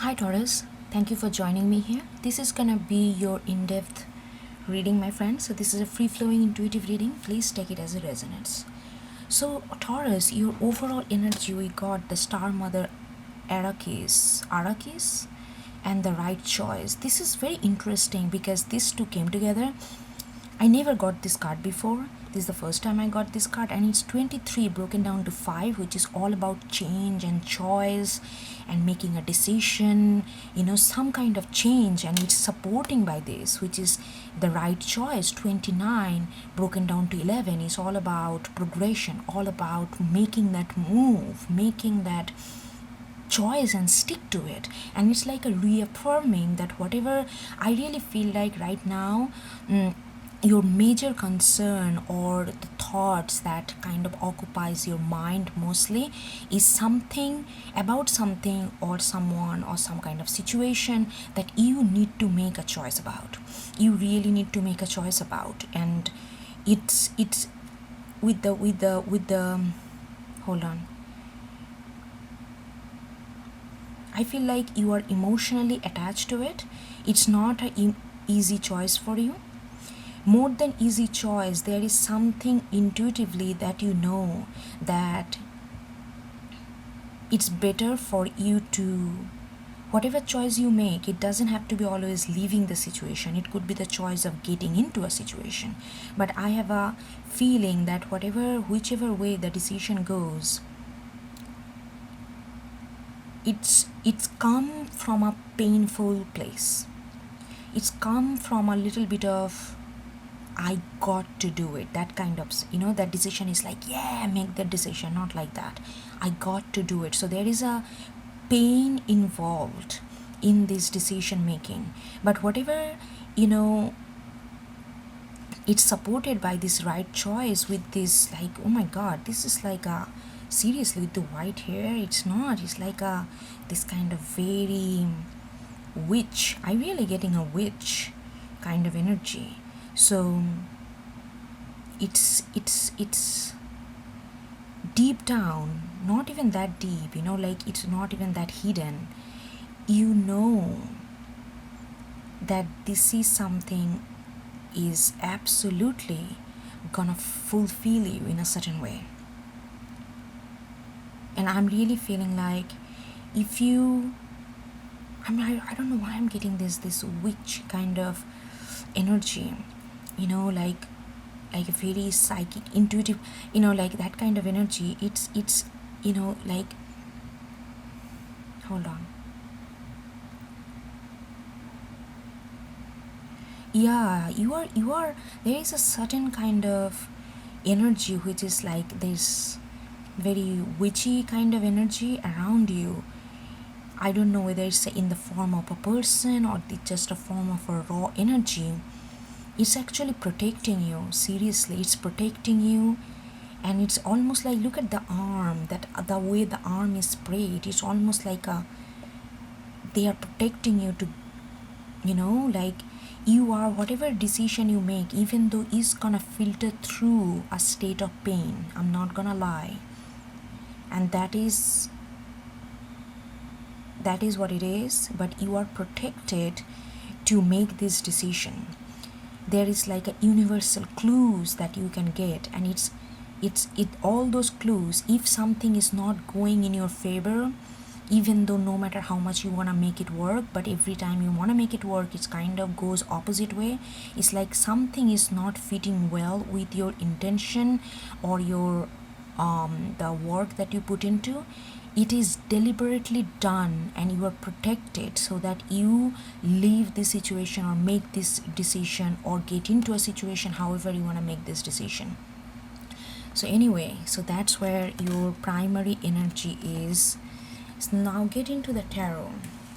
Hi Taurus, thank you for joining me here. This is gonna be your in-depth reading, my friend. So this is a free-flowing intuitive reading. Please take it as it resonates. So Taurus, your overall energy, we got the Star Mother Arrakis, and the right choice. This is very interesting because these two came together. I never got this card before. This is the first time I got this card, and it's 23 broken down to 5, which is all about change and choice and making a decision, some kind of change, and it's supporting by this, which is the right choice. 29 broken down to 11 is all about progression, all about making that move, making that choice and stick to it. And it's like a reaffirming that whatever I really feel like right now, your major concern or the thoughts that kind of occupies your mind mostly is something about something or someone or some kind of situation that you need to make a choice about. You really need to make a choice about. And it's with the hold on, I feel like you are emotionally attached to it. It's not an easy choice for you. More than easy choice, there is something intuitively that you know that it's better for you to, whatever choice you make, it doesn't have to be always leaving the situation. It could be the choice of getting into a situation. But I have a feeling that whichever way the decision goes, it's come from a painful place. It's come from a little bit of I got to do it. That kind of, that decision is like, yeah, make that decision. Not like that. I got to do it. So there is a pain involved in this decision making. But whatever, it's supported by this right choice with this, like, oh my God, this is like a, seriously, with the white hair, it's not. It's like this kind of very witch. I really getting a witch kind of energy. So it's deep down, not even that deep, like it's not even that hidden. You know that this is something is absolutely gonna fulfill you in a certain way. And I'm really feeling like if you, I don't know why I'm getting this witch kind of energy, like a very psychic, intuitive, like that kind of energy. It's like, hold on, yeah, you are there is a certain kind of energy which is like this very witchy kind of energy around you. I don't know whether it's in the form of a person or it's just a form of a raw energy. It's actually protecting you. Seriously, it's protecting you. And it's almost like, look at the arm, that the way the arm is sprayed, it's almost like they are protecting you to, like you are, whatever decision you make, even though it's gonna filter through a state of pain, I'm not gonna lie. And that is what it is, but you are protected to make this decision. There is like a universal clues that you can get, and it's all those clues. If something is not going in your favor, even though no matter how much you want to make it work, but every time you want to make it work, it kind of goes opposite way. It's like something is not fitting well with your intention or your the work that you put into. It is deliberately done, and you are protected so that you leave this situation or make this decision or get into a situation however you want to make this decision. So anyway, so that's where your primary energy is. So now get into the tarot.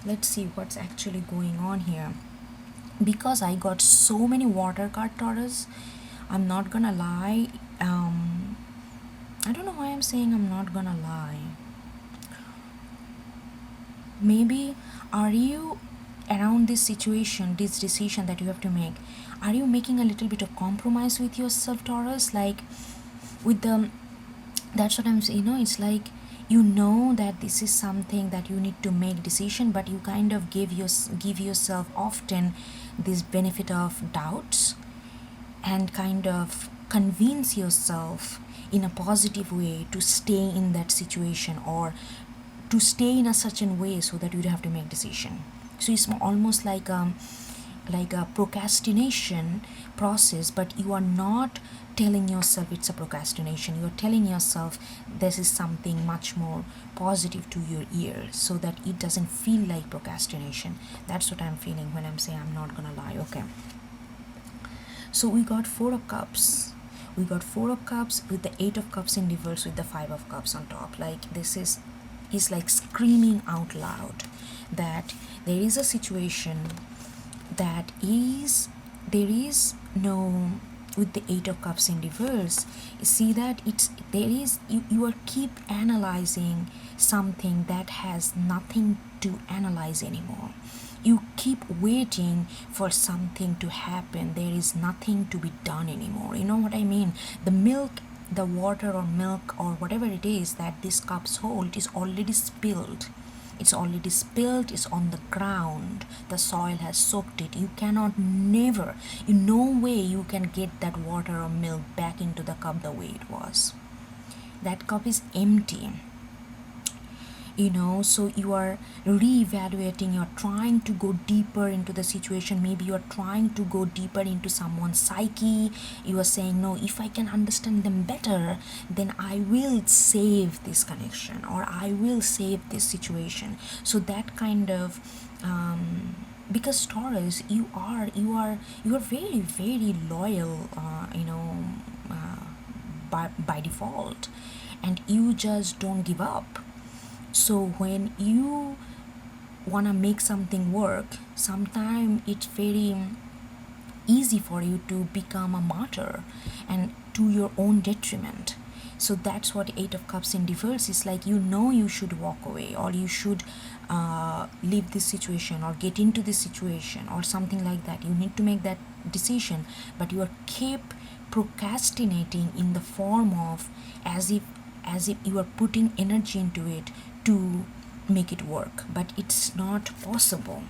Let's see what's actually going on here. Because I got so many water card, Taurus, I'm not gonna lie. I don't know why I'm saying I'm not gonna lie. Maybe are you around this situation, this decision that you have to make, are you making a little bit of compromise with yourself, Taurus? Like with the, that's what I'm saying, it's like You know that this is something that you need to make decision, but you kind of give yourself often this benefit of doubts, and kind of convince yourself in a positive way to stay in that situation, or to stay in a certain way so that you don't have to make decision. So it's almost like a procrastination process, but you are not telling yourself it's a procrastination. You're telling yourself this is something much more positive to your ear, so that it doesn't feel like procrastination. That's what I'm feeling when I'm saying I'm not gonna lie. Okay, so we got Four of Cups. We got Four of Cups with the Eight of Cups in reverse with the Five of Cups on top. Like this is like screaming out loud that there is a situation that is, there is no, with the Eight of Cups in reverse, you see that it's, there is, you are keep analyzing something that has nothing to analyze anymore. You keep waiting for something to happen. There is nothing to be done anymore. You know what I mean? The milk, the water or milk or whatever it is that these cups hold is already spilled. It's already spilled, it's on the ground. The soil has soaked it. You cannot, never, in no way you can get that water or milk back into the cup the way it was. That cup is empty. You know, so you are re-evaluating, you're trying to go deeper into the situation. Maybe you're trying to go deeper into someone's psyche. You are saying, no, if I can understand them better, then I will save this connection, or I will save this situation. So that kind of because Taurus, you are very, very loyal, by default, and you just don't give up. So when you want to make something work, sometimes it's very easy for you to become a martyr and to your own detriment. So that's what Eight of Cups in reverse is like. You know you should walk away, or you should leave this situation, or get into this situation, or something like that. You need to make that decision, but you are keep procrastinating in the form of as if you are putting energy into it to make it work, but it's not possible.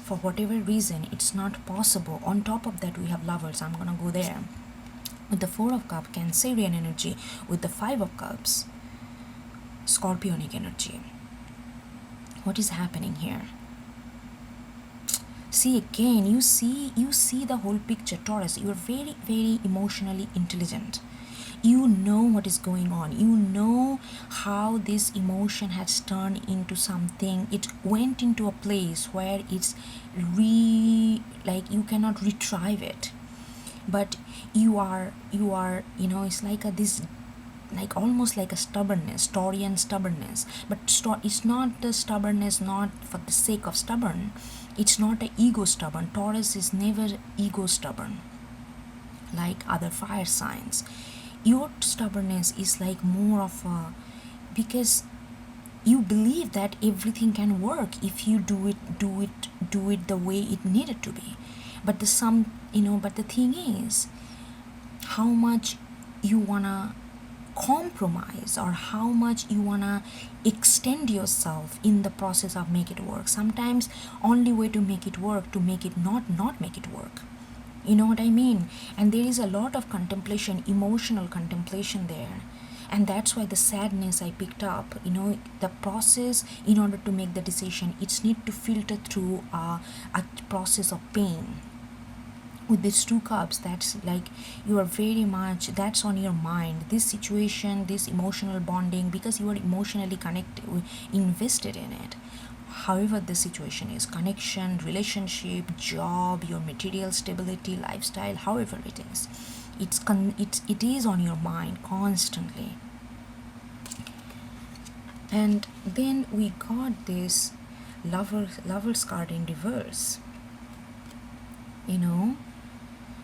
For whatever reason, it's not possible. On top of that, we have Lovers. I'm gonna go there. With the Four of Cups, Cancerian energy. With the Five of Cups, Scorpionic energy. What is happening here? See again, you see the whole picture, Taurus. You are very, very emotionally intelligent. You know what is going on. You know how this emotion has turned into something. It went into a place where it's like you cannot retrieve it. But you are it's like this, like almost like a stubbornness, Taurian stubbornness. But it's not the stubbornness, not for the sake of stubborn. It's not an ego stubborn. Taurus is never ego stubborn like other fire signs. Your stubbornness is like more of a, because you believe that everything can work if you do it the way it needed to be. But but the thing is how much you wanna compromise, or how much you wanna extend yourself in the process of make it work. Sometimes only way to make it work, to make it not make it work. You know what I mean? And there is a lot of contemplation, emotional contemplation there. And that's why the sadness I picked up, the process, in order to make the decision, it's need to filter through a process of pain. With these two cups, that's like you are very much, that's on your mind, this situation, this emotional bonding, because you are emotionally connected, invested in it. However the situation is, connection, relationship, job, your material stability, lifestyle, however it is, it is on your mind constantly. And then we got this lovers card in reverse.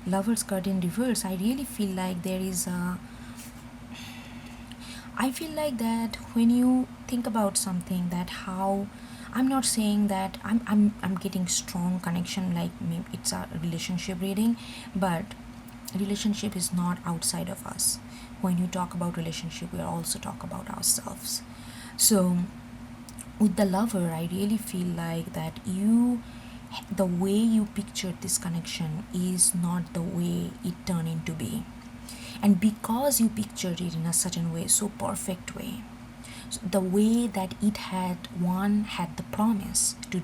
Lovers card in reverse. I really feel like there is a, I feel like that when you think about something, that how, I'm not saying that I'm getting strong connection, like maybe it's a relationship reading, but relationship is not outside of us. When you talk about relationship, we also talk about ourselves. So with the lover, I really feel like that the way you pictured this connection is not the way it turned into be. And because you pictured it in a certain way, so perfect way, the way that it had the promise to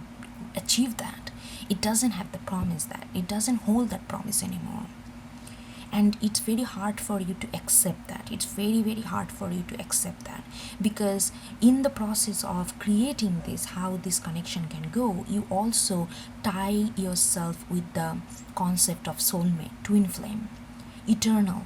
achieve that, it doesn't have the promise, that it doesn't hold that promise anymore. And it's very hard for you to accept that. It's very, very hard for you to accept that, because in the process of creating this, how this connection can go, you also tie yourself with the concept of soulmate, twin flame, eternal,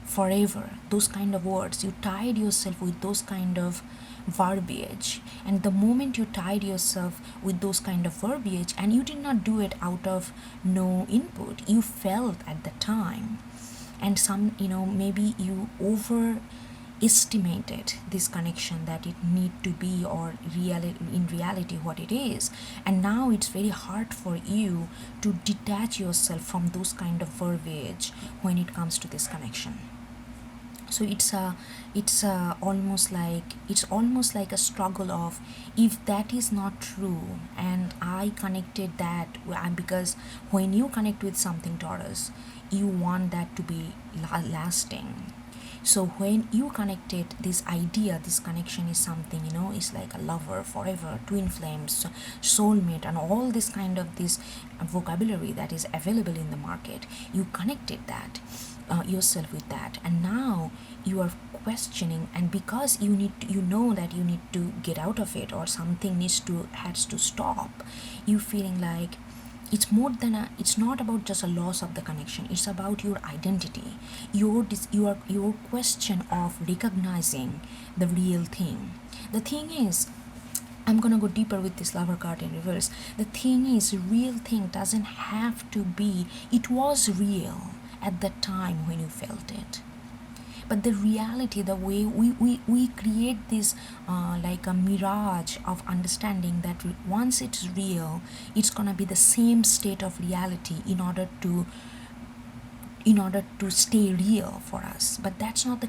forever, those kind of words. You tied yourself with those kind of verbiage. And the moment you tied yourself with those kind of verbiage, and you did not do it out of no input, you felt at the time, and some, maybe you overestimated this connection, that it need to be, or in reality what it is. And now it's very hard for you to detach yourself from those kind of verbiage when it comes to this connection. So it's almost like a struggle of, if that is not true and I connected that, because when you connect with something, Taurus, you want that to be lasting. So when you connected this idea, this connection is something, it's like a lover, forever, twin flames, soulmate, and all this kind of this vocabulary that is available in the market, you connected that yourself with that, and now you are questioning. And because you know that you need to get out of it, or something has to stop, you feeling like it's not about just a loss of the connection, it's about your identity, your question of recognizing the real thing. The thing is, I'm gonna go deeper with this lover card in reverse. The thing is, real thing doesn't have to be, it was real at the time when you felt it. But the reality, the way we create this like a mirage of understanding that once it's real, it's gonna be the same state of reality in order to stay real for us. But that's not the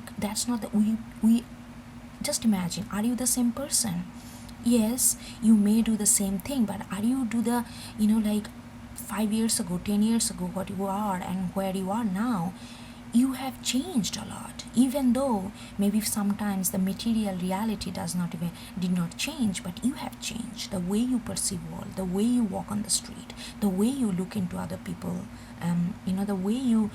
we just imagine, are you the same person? Yes, you may do the same thing, but are you do the, like 5 years ago, 10 years ago, what you are and where you are now? You have changed a lot, even though maybe sometimes the material reality did not change, but you have changed. The way you perceive world, the way you walk on the street, the way you look into other people, the way you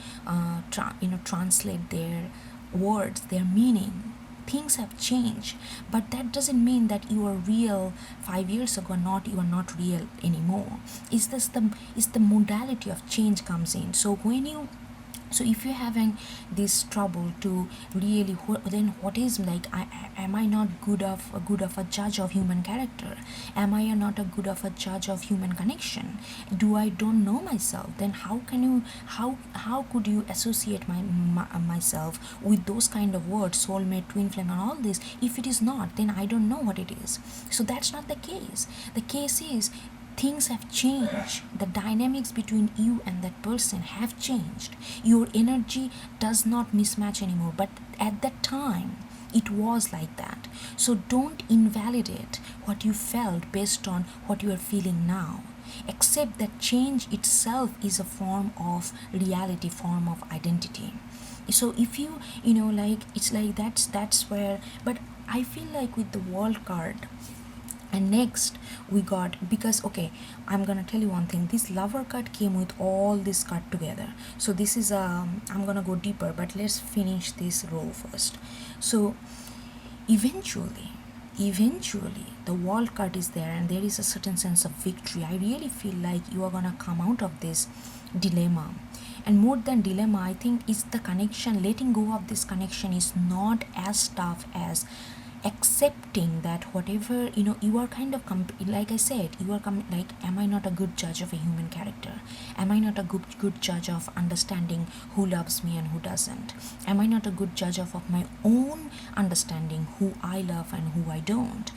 translate their words, their meaning. Things have changed, but that doesn't mean that you are real 5 years ago, you are not real anymore. Is the modality of change comes in. So if you're having this trouble to really, then what is like, am I not good of a judge of human character? Am I not a good of a judge of human connection? Do I don't know myself? Then how could you associate myself with those kind of words, soulmate, twin flame, and all this? If it is not, then I don't know what it is. So that's not the case. The case is, things have changed. The dynamics between you and that person have changed. Your energy does not mismatch anymore, but at that time it was like that. So don't invalidate what you felt based on what you are feeling now. Accept that change itself is a form of reality, form of identity. So if like, it's like that's where. But I feel like with the world card, and next we got, because okay, I'm gonna tell you one thing, this lover card came with all this card together. So this is I'm gonna go deeper, but let's finish this row first. So eventually the world card is there, and there is a certain sense of victory. I really feel like you are gonna come out of this dilemma. And more than dilemma, I think it's the connection. Letting go of this connection is not as tough as accepting that whatever, you are kind of like I said, you are like, am I not a good judge of a human character? Am I not a good judge of understanding who loves me and who doesn't? Am I not a good judge of my own understanding who I love and who I don't?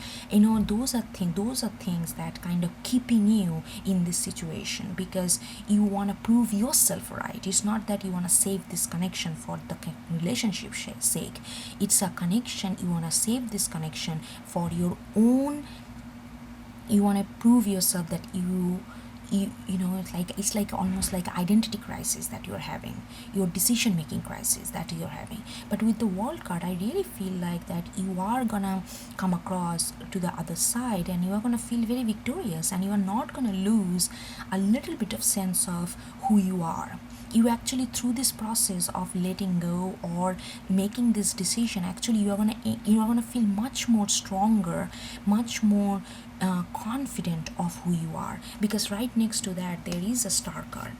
Those are things that kind of keeping you in this situation, because you want to prove yourself right. It's not that you want to save this connection for the relationship sake. It's a connection, you want to save this connection for your own. You want to prove yourself that you know, it's like almost like identity crisis that you're having, your decision making crisis that you're having. But with the world card, I really feel like that you are gonna come across to the other side, and you are gonna feel very victorious, and you are not gonna lose a little bit of sense of who you are. You actually, through this process of letting go or making this decision, actually you are gonna feel much more stronger, much more confident of who you are, because right next to that there is a star card,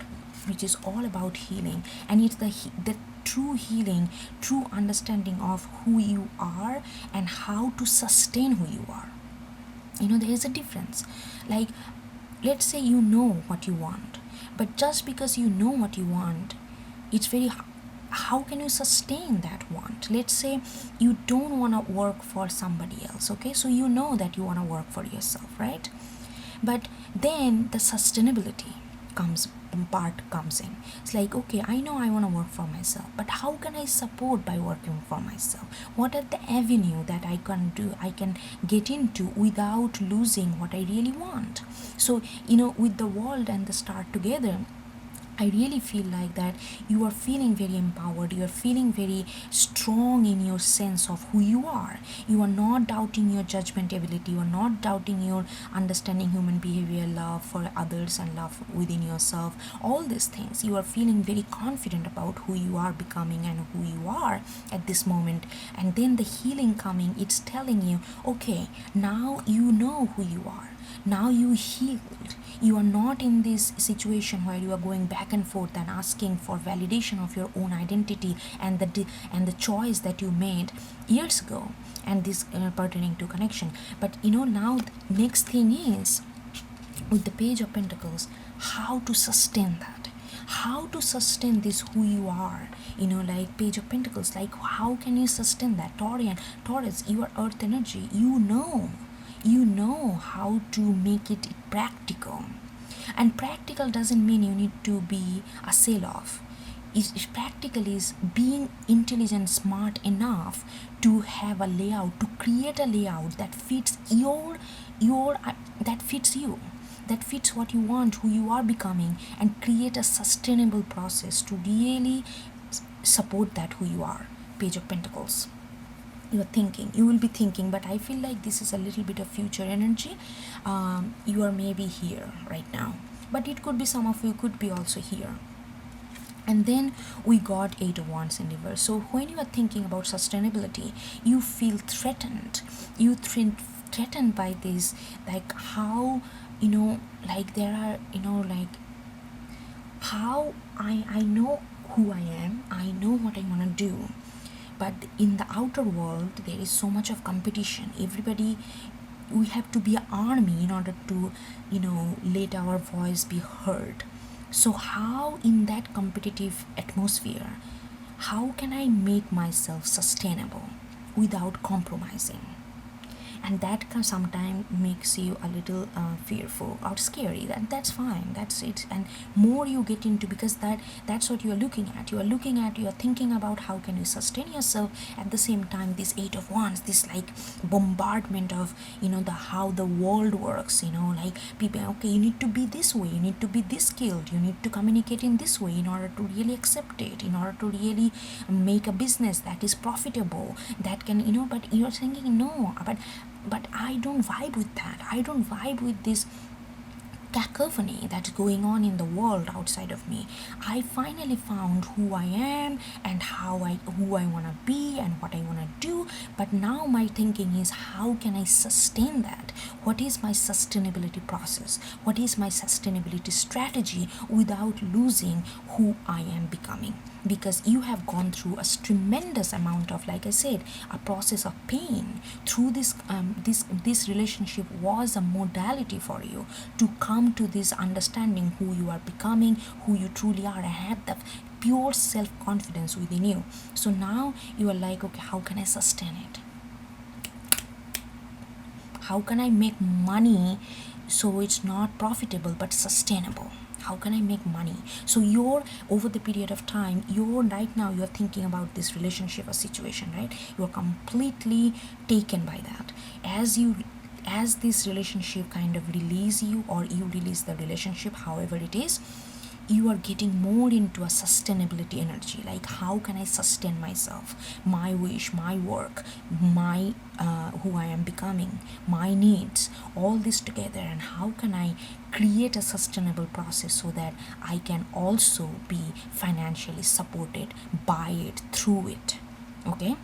which is all about healing, and it's the true healing, true understanding of who you are and how to sustain who you are. You know, there is a difference. Like, let's say you know what you want, but just because you know what you want, it's very, how can you sustain that want? Let's say you don't want to work for somebody else, okay? So you know that you want to work for yourself, right? But then the sustainability comes in. It's like, okay, I know I want to work for myself, but how can I support by working for myself? What are the avenue that I can get into without losing what I really want? So, you know, with the world and the star together, I really feel like that you are feeling very empowered, you are feeling very strong in your sense of who you are. You are not doubting your judgment ability, you are not doubting your understanding human behavior, love for others and love within yourself, all these things. You are feeling very confident about who you are becoming and who you are at this moment. And then the healing coming, it's telling you, okay, now you know who you are. Now you healed. You are not in this situation where you are going back and forth and asking for validation of your own identity and the choice that you made years ago, and this pertaining to connection. But you know, now the next thing is with the Page of Pentacles, how to sustain that, how to sustain this who you are. You know, like Page of Pentacles, like how can you sustain that? Taurus, you are earth energy. You know how to make it practical. And practical doesn't mean you need to be a sell-off. Practical is being intelligent, smart enough to have a layout, to create a layout that fits that fits you, that fits what you want, who you are becoming, and create a sustainable process to really support that who you are. Page of Pentacles. You will be thinking, but I feel like this is a little bit of future energy. You are maybe here right now, but it could be some of you could be also here. And then we got Eight of Wands in reverse. So when you are thinking about sustainability, you feel threatened. You threatened by this, like how, you know, like there are, you know, like how I know who I am, I know what I want to do, but in the outer world there is so much of competition. Everybody, we have to be an army in order to, you know, let our voice be heard. So how in that competitive atmosphere, how can I make myself sustainable without compromising? And that can sometimes makes you a little fearful or scary. That's fine, that's it. And more you get into, because that's what you're looking at, you're thinking about how can you sustain yourself. At the same time, this Eight of Wands, this like bombardment of, you know, the how the world works, you know, like people, okay, you need to be this way, you need to be this skilled, you need to communicate in this way in order to really accept it, in order to really make a business that is profitable, that can, you know. But you're thinking, no, but I don't vibe with that. I don't vibe with this cacophony that's going on in the world outside of me. I finally found who I am and who I want to be and what I want to do. But now my thinking is, how can I sustain that? What is my sustainability process? What is my sustainability strategy without losing who I am becoming? Because you have gone through a tremendous amount of, like I said, a process of pain. Through this relationship was a modality for you to come to this understanding who you are becoming, who you truly are, and have the pure self-confidence within you. So now you are like, okay, how can I sustain it? How can I make money so it's not profitable but sustainable. How can I make money? So you're, over the period of time, you're right now, you're thinking about this relationship or situation, right? You're completely taken by that. As this relationship kind of release you, or you release the relationship, however it is, you are getting more into a sustainability energy, like how can I sustain myself, my wish, my work, my who I am becoming, my needs, all this together, and how can I create a sustainable process so that I can also be financially supported by it, through it. Okay,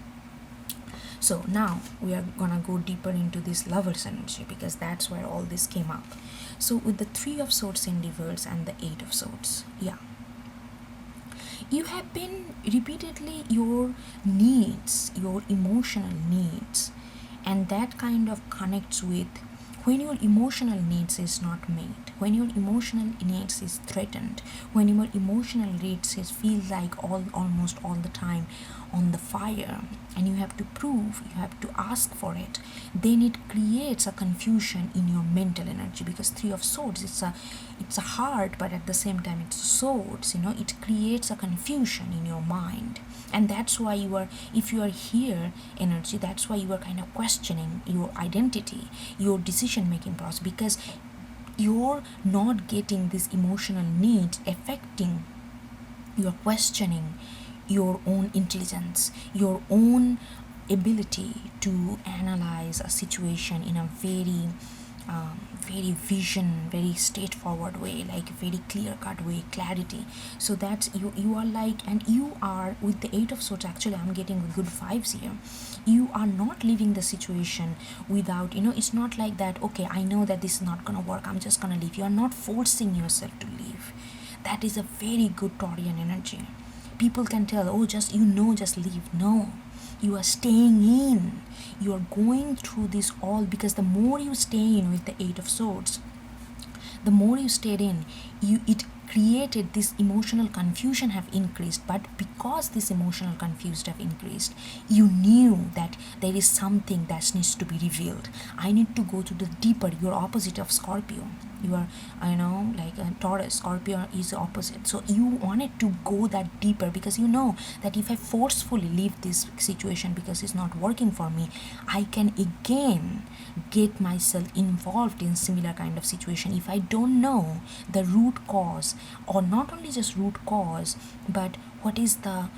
so now we are gonna go deeper into this lover's energy, because that's where all this came up. So with the Three of Swords in reverse and the Eight of Swords, yeah, you have been repeatedly, your needs, your emotional needs, and that kind of connects with when your emotional needs is not met, when your emotional needs is threatened, when your emotional needs is feel like almost all the time on the fire, and you have to prove, you have to ask for it, then it creates a confusion in your mental energy, because Three of Swords, it's a heart, but at the same time it's swords, it creates a confusion in your mind. And that's why you are, if you are here energy, that's why you are kind of questioning your identity, your decision making process, because you're not getting this emotional needs affecting, you're questioning your own intelligence, your own ability to analyze a situation in a very vision, very straightforward way, like very clear cut way, clarity. So that's you are like, and you are with the Eight of Swords, actually I'm getting good vibes here. You are not leaving the situation without, it's not like that, okay, I know that this is not gonna work, I'm just gonna leave. You are not forcing yourself to leave. That is a very good Taurian energy. People can tell, oh, just just leave. No, you are staying in, you are going through this all, because the more you stay in with the Eight of Swords, the more you stayed in, it created this emotional confusion have increased. But because this emotional confusion have increased, you knew that there is something that needs to be revealed. I need to go to the deeper. You're opposite of Scorpio. You are, like a Taurus. Scorpio is the opposite. So you wanted to go that deeper, because you know that if I forcefully leave this situation because it's not working for me, I can again get myself involved in similar kind of situation if I don't know the root cause, or not only just root cause, but what is the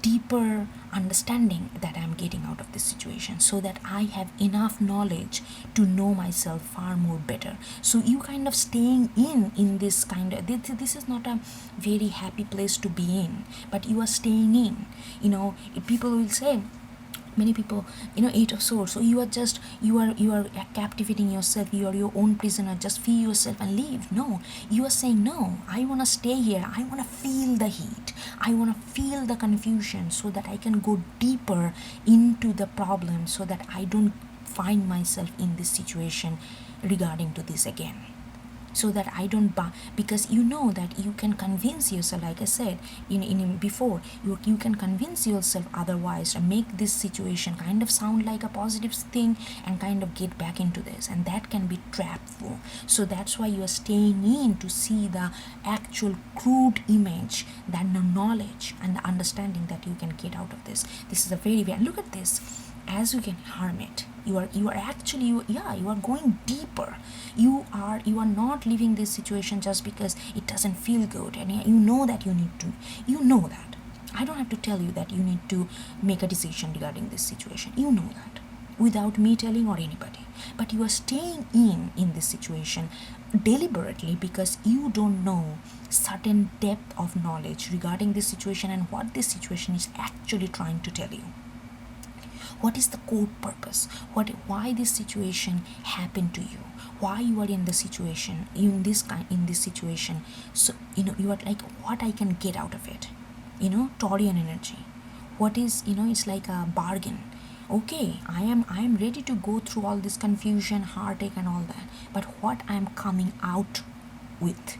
deeper understanding that I'm getting out of this situation, so that I have enough knowledge to know myself far more better. So you kind of staying in this kind of, this is not a very happy place to be in, but you are staying in. People will say, many people, Eight of Swords, so you are captivating yourself, you are your own prisoner, just feel yourself and leave. No, you are saying, no, I want to stay here, I want to feel the heat, I want to feel the confusion, so that I can go deeper into the problem, so that I don't find myself in this situation regarding to this again, so that I don't because you know that you can convince yourself, like I said in before, you can convince yourself otherwise, and make this situation kind of sound like a positive thing, and kind of get back into this, and that can be trapful. So that's why you are staying in to see the actual crude image, that the knowledge and the understanding that you can get out of this. This is a very look at this, as you can harm it, you are actually you are going deeper. You are not leaving this situation just because it doesn't feel good, and you know that you need to, that I don't have to tell you that you need to make a decision regarding this situation. You know that without me telling or anybody, but you are staying in this situation deliberately, because you don't know certain depth of knowledge regarding this situation, and what this situation is actually trying to tell you. What is the core purpose? Why this situation happened to you? Why you are in the situation, in this situation? So you are like, what I can get out of it. Taurian energy. What is, it's like a bargain. Okay, I am ready to go through all this confusion, heartache, and all that. But what I am coming out with,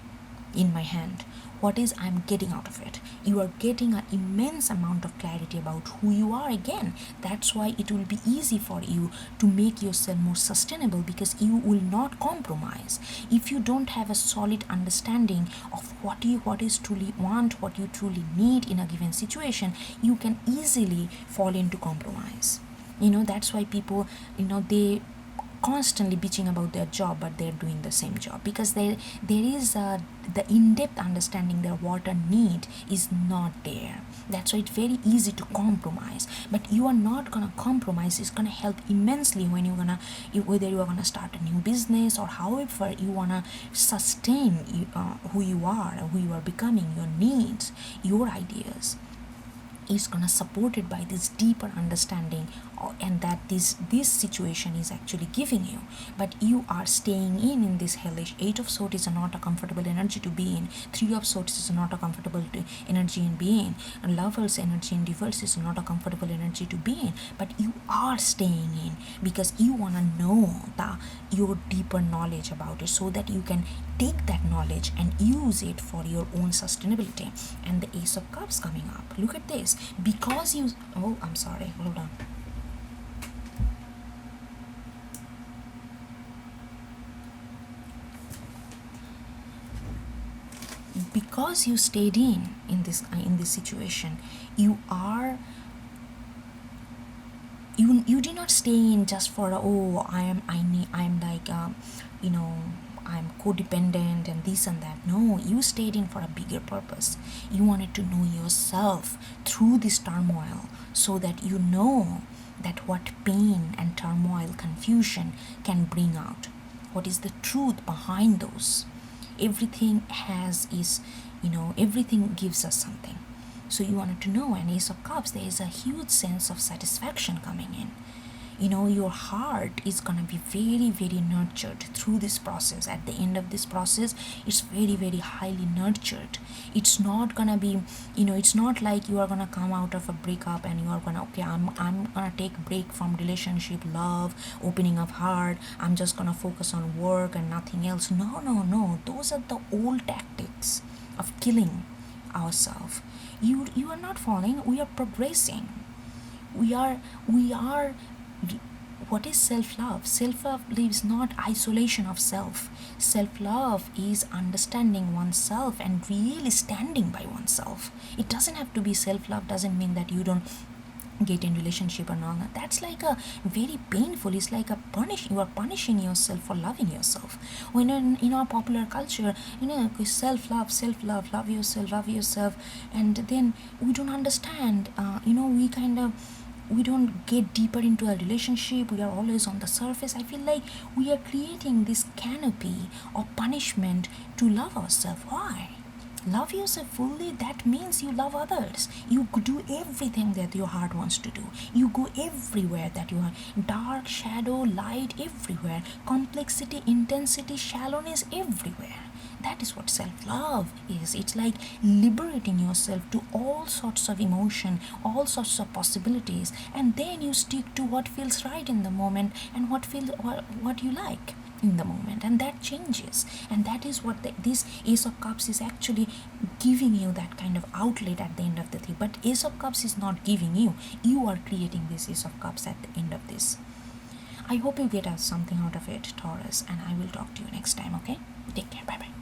in my hand. What is I'm getting out of it? You are getting an immense amount of clarity about who you are again. That's why it will be easy for you to make yourself more sustainable, because you will not compromise. If you don't have a solid understanding of what is truly want, what you truly need in a given situation, you can easily fall into compromise. That's why people, they constantly bitching about their job, but they're doing the same job, because there is the in-depth understanding their what a need is not there. That's why it's very easy to compromise, but you are not gonna compromise. It's gonna help immensely when whether you are gonna start a new business, or however you wanna sustain who you are, who you are becoming, your needs, your ideas is gonna supported by this deeper understanding, and that this situation is actually giving you. But you are staying in this hellish. 8 of Swords is not a comfortable energy to be in. 3 of Swords is not a comfortable energy in being. And Lover's energy in Divorce is not a comfortable energy to be in. But you are staying in because you wanna know your deeper knowledge about it, so that you can take that knowledge and use it for your own sustainability. And the Ace of Cups coming up. Look at this. Because you... Oh, I'm sorry. Hold on. Because you stayed in this situation, you did not stay in just for I'm like I'm codependent and this and that. No, you stayed in for a bigger purpose. You wanted to know yourself through this turmoil, so that you know that what pain and turmoil, confusion can bring out. What is the truth behind those? Everything everything gives us something. So you wanted to know. An Ace of Cups, there is a huge sense of satisfaction coming in. Your heart is gonna be very, very nurtured through this process. At the end of this process, it's very, very highly nurtured. It's not gonna be, it's not like you are gonna come out of a breakup and you are gonna, okay, I'm gonna take break from relationship, love, opening of heart. I'm just gonna focus on work and nothing else. No. Those are the old tactics of killing ourselves. You are not falling. We are progressing. We are what is self-love? Self-love is not isolation of self. Self-love is understanding oneself and really standing by oneself. It doesn't have to be self-love. Doesn't mean that you don't get in relationship and all that. That's like a very painful. It's like you are punishing yourself for loving yourself. When in our popular culture, self-love, love yourself, and then we don't understand. We don't get deeper into a relationship. We are always on the surface. I feel like we are creating this canopy of punishment to love ourselves. Why? Love yourself fully. That means you love others. You do everything that your heart wants to do. You go everywhere that you are. Dark, shadow, light, everywhere. Complexity, intensity, shallowness, everywhere. That is what self-love is. It's like liberating yourself to all sorts of emotion, all sorts of possibilities, and then you stick to what feels right in the moment and what you like in the moment, and that changes. And that is what this Ace of Cups is actually giving you, that kind of outlet at the end of the thing. But Ace of Cups is not giving you. You are creating this Ace of Cups at the end of this. I hope you get something out of it, Taurus, and I will talk to you next time, okay? Take care. Bye-bye.